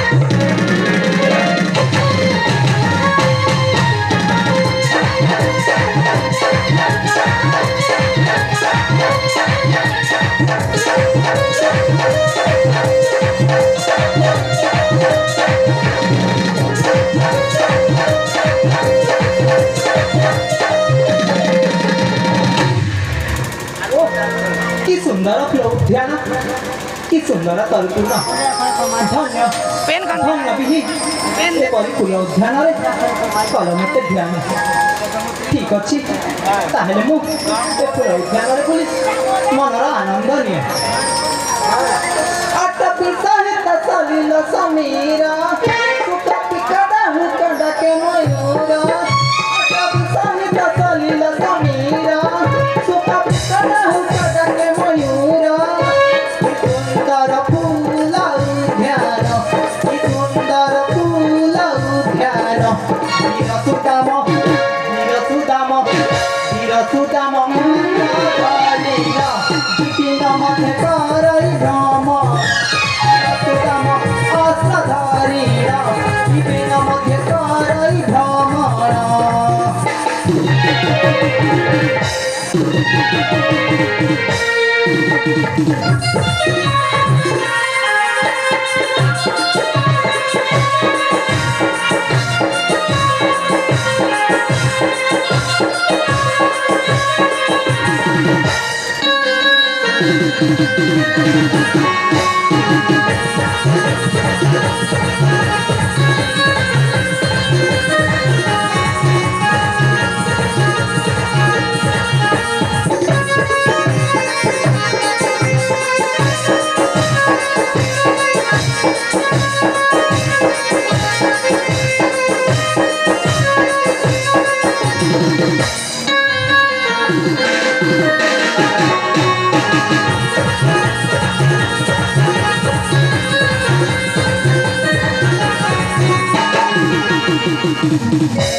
কি সুন্দর উদ্যান কি সুন্দর তলপূর্ণ ধন্য ধন্য বিহি এপরি ফুল উদ্যাନରେ কলମতে ଧ୍ୟାନ ଠିକ ଅଛି ତାହେଲେ ମୁଁ ଏ ଫୁଲ ଉଦ୍ୟାନରେ ବୁଲି ମନର ଆନନ୍ଦ ନିଏ ଅଟପି ସହିତ ସଲିଲ ସମୀର ସୁକପିକଡ଼ା ହୁକଣ୍ଡାକେ ମୟୂର ଅଟପି ସହିତ ସଲିଲ ସମୀର ସୁକପିକଡ଼ା ହୁକଣ୍ଡାକେ ମୟୂର ସୁନ୍ଦର ଫୁଲ ଉଦ୍ୟାନ ସୁନ୍ଦର ଫୁଲ ଉଦ୍ୟାନ ବୀର ସୁଦାମ বিপিন মধ্যে করই ভ্রম সুদাম অস্ত্র ধরিল বিপিন মধ্যে করই ভ্রমণ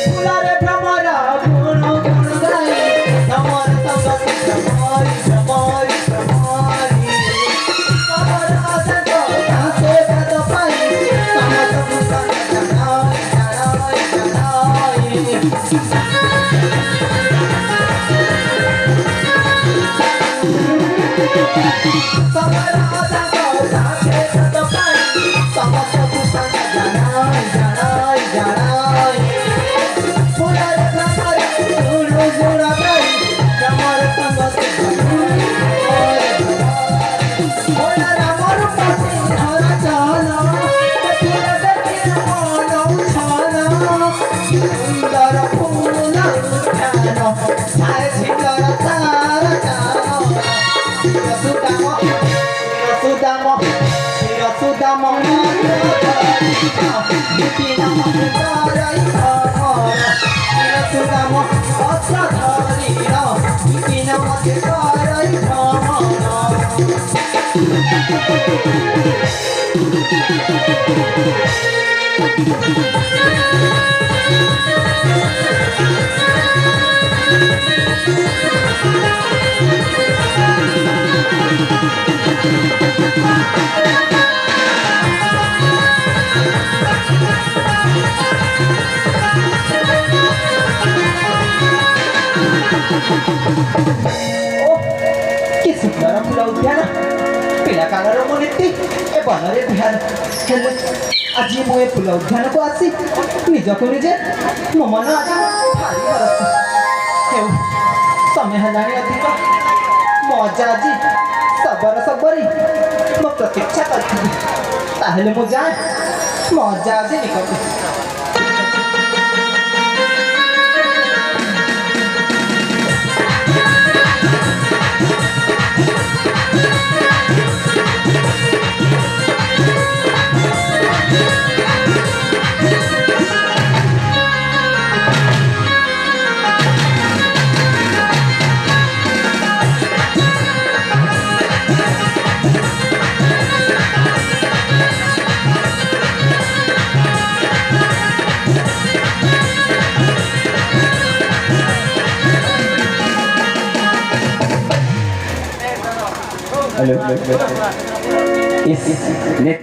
ফুলারে ভ্রমরা গুণ গুণ গাই সমর সঙ্গতি ভ্রমরি ভ্রমরি ভ্রমরি সমর আদর কাছে বেদ পাই সমত ভূষণ জানাই জানাই জানাই সমর আদর কাছে বেদ পাই সমত ভূষণ জানাই জানাই জানাই কি সুন্দর ফুল উদ্যান পিলা কালর মনীতি এ বনরে বিহার হেলে আজি মু এ ফুল উদ্যানকু আসি নিজকু নিজে মো মন আজ ভারি ভরস হেউ সময় হেলাଣି ଅଧିକ ମୋ ଅଜା ଆଜି ସବରି ମୋ ପ୍ରତୀକ୍ଷା କରିଥିଲି ତାହେଲେ ମୁଁ ଯାଏ ମୋ ଅଜା ଆଜି ନିକଟରେ Hello. Yes.